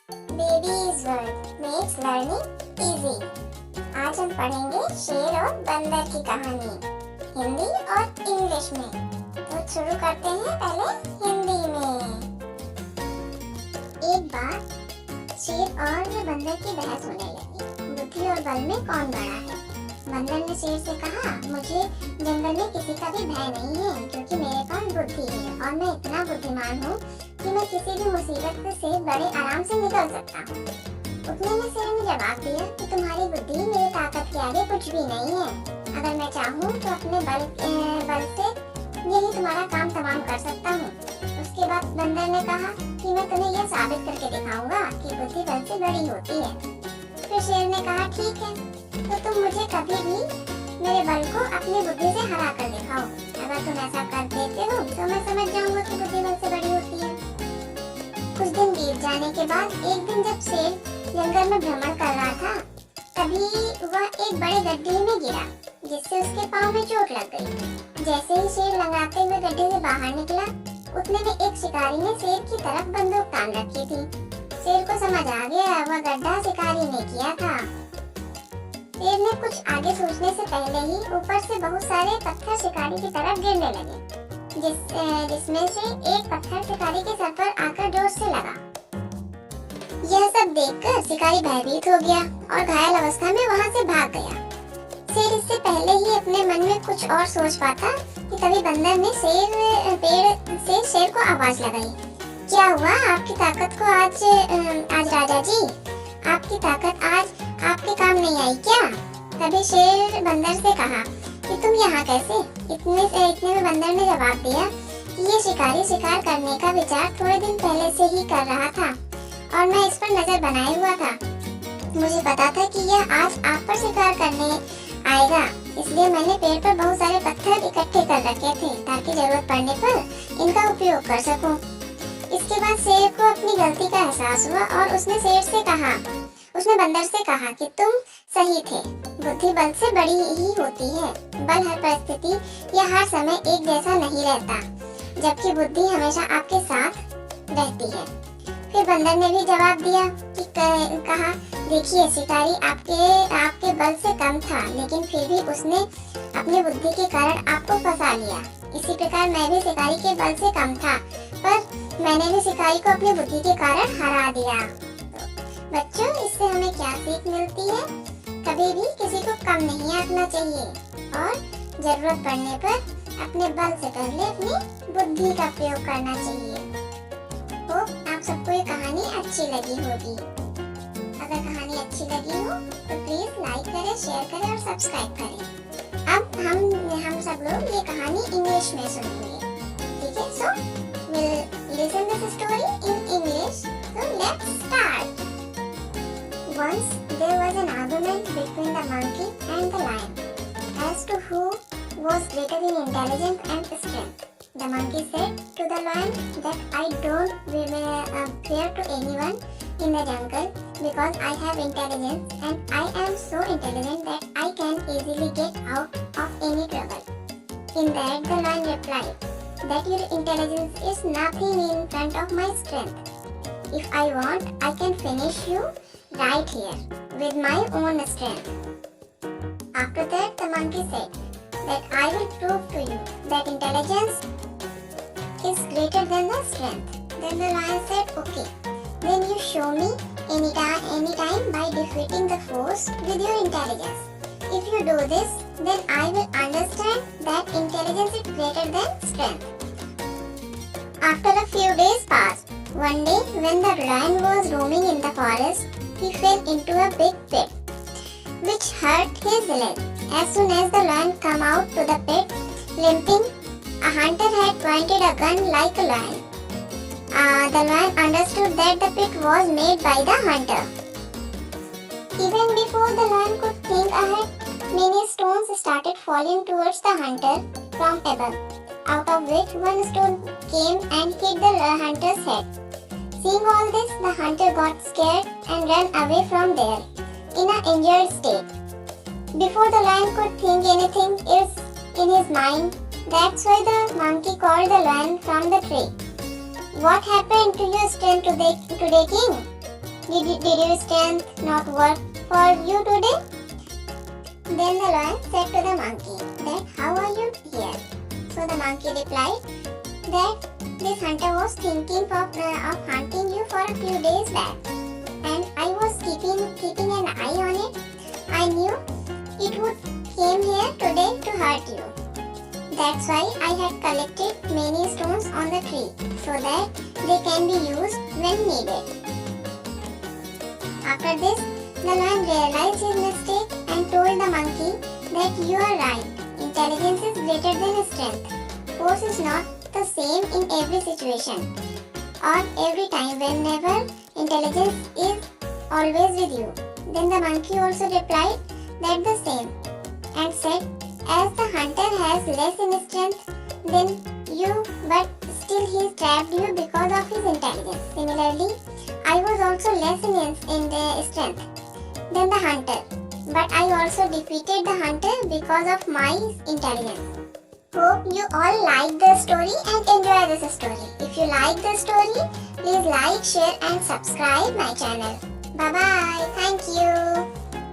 Baby's World makes learning easy। आज हम पढ़ेंगे शेर और बंदर की कहानी हिंदी और इंग्लिश में। तो शुरू करते हैं पहले हिंदी में। एक बार शेर और बंदर की बहस होने लगी, बुद्धि और बल में कौन बड़ा है। बंदर ने शेर से कहा, मुझे जंगल में किसी का भी भय नहीं है, क्योंकि मेरे पास बुद्धि है और मैं इतना बुद्धिमान हूँ कि मैं किसी भी मुसीबत से बड़े आराम से निकल सकता हूँ। उतने में शेर ने जवाब दिया कि तुम्हारी बुद्धि मेरी ताकत के आगे कुछ भी नहीं है। अगर मैं चाहूँ तो अपने बल से यही तुम्हारा काम तमाम कर सकता हूँ। उसके बाद बंदर ने कहा कि मैं तुम्हें यह साबित करके दिखाऊंगा कि बुद्धि बल से बड़ी होती है। फिर शेर ने कहा, ठीक है, तो तुम मुझे कभी भी मेरे बल को अपनी बुद्धि से हरा कर दिखाओ। अगर तुम ऐसा कर देते हो तो मैं समझ जाऊंगा कि बुद्धि बल से बड़ी होती है। कुछ दिन बीत जाने के बाद एक दिन जब शेर जंगल में भ्रमण कर रहा था, तभी वह एक बड़े गड्ढे में गिरा, जिससे उसके पाँव में चोट लग गई। जैसे ही शेर लंगड़ाते हुए गड्ढे से बाहर निकला, उतने में एक शिकारी ने शेर की तरफ बंदूक तान रखी थी। शेर को समझ आ गया वह गड्ढा शिकारी ने किया था। शेर ने कुछ आगे सोचने से पहले ही ऊपर से बहुत सारे पत्थर शिकारी की तरफ गिरने लगे, जिसमें से एक पत्थर शिकारी के सर पर आकर जोर से लगा। यह सब देखकर शिकारी भयभीत हो गया और घायल अवस्था में वहां से भाग गया। शेर इससे पहले ही अपने मन में कुछ और सोच पाता कि तभी बंदर ने पेड़ से शेर को आवाज लगाई। क्या हुआ, आपकी ताकत को आज राजा जी, आपकी ताकत आज आपके काम नहीं आई क्या? तभी शेर बंदर से कहा कि तुम यहाँ कैसे? इतने में बंदर ने जवाब दिया कि ये शिकारी शिकार करने का विचार थोड़े दिन पहले से ही कर रहा था और मैं इस पर नजर बनाए हुआ था। मुझे पता था कि यह आज आप पर शिकार करने आएगा, इसलिए मैंने पेड़ पर बहुत सारे पत्थर इकट्ठे कर रखे थे ताकि जरूरत पड़ने पर इनका उपयोग कर सकूं। इसके बाद शेर को अपनी गलती का एहसास हुआ और उसने बंदर से कहा कि तुम सही थे, बुद्धि बल से बड़ी ही होती है। बल हर परिस्थिति या हर समय एक जैसा नहीं रहता, जबकि बुद्धि हमेशा आपके साथ रहती है। फिर बंदर ने भी जवाब दिया कि कहा, देखिए शिकारी आपके बल से कम था, लेकिन फिर भी उसने अपनी बुद्धि के कारण आपको फंसा लिया। इसी प्रकार मैं भी शिकारी के बल से कम था, पर मैंने भी शिकारी को अपनी बुद्धि के कारण हरा दिया। बच्चों, इससे हमें क्या सीख मिलती है? कभी भी किसी को कम नहीं आंकना चाहिए और जरूरत पड़ने पर अपने बल से पहले अपनी बुद्धि का प्रयोग करना चाहिए। होप आप सबको ये कहानी अच्छी लगी होगी। अगर कहानी अच्छी लगी हो तो प्लीज लाइक करें, शेयर करें और सब्सक्राइब करें। अब हम सब लोग ये कहानी इंग्लिश में सुनेंगे, ठीक है? सो we'll listen this story in English. So let's start. Once there was an argument between the monkey and the lion as to who was greater in intelligence and strength. The monkey said to the lion that I don't fear to anyone in the jungle because I have intelligence and I am so intelligent that I can easily get out of any trouble. In that the lion replied that your intelligence is nothing in front of my strength. If I want, I can finish you right here with my own strength. After that, the monkey said that I will prove to you that intelligence is greater than the strength. Then the lion said, okay, then you show me anytime by defeating the foes with your intelligence. If you do this, then I will understand that intelligence is greater than strength. After a few days passed, one day when the lion was roaming in the forest, he fell into a big pit, which hurt his leg. As soon as the lion came out to the pit, limping, a hunter had pointed a gun like a lion. The lion understood that the pit was made by the hunter. Even before the lion could think ahead, many stones started falling towards the hunter from above, out of which one stone came and hit the hunter's head. Seeing all this, the hunter got scared and ran away from there in an injured state. Before the lion could think anything else in his mind, that's why the monkey called the lion from the tree. What happened to your strength today, King? Did your strength not work for you today? Then the lion said to the monkey that how are you here? So the monkey replied that this hunter was thinking of hunting you for a few days back, and I was keeping an eye on it. I knew it would came here today to hurt you. That's why I had collected many stones on the tree so that they can be used when needed. After this, the lion realized his mistake and told the monkey that you are right. Intelligence is greater than strength. Force is not the same in every situation or every time. Whenever intelligence is always with you. Then the monkey also replied that the same and said, as the hunter has less in strength than you, but still he trapped you because of his intelligence. Similarly, I was also less in the strength than the hunter, but I also defeated the hunter because of my intelligence. Hope you all like the story and enjoy this story. If you like the story, please like, share and subscribe my channel. Bye bye. Thank you.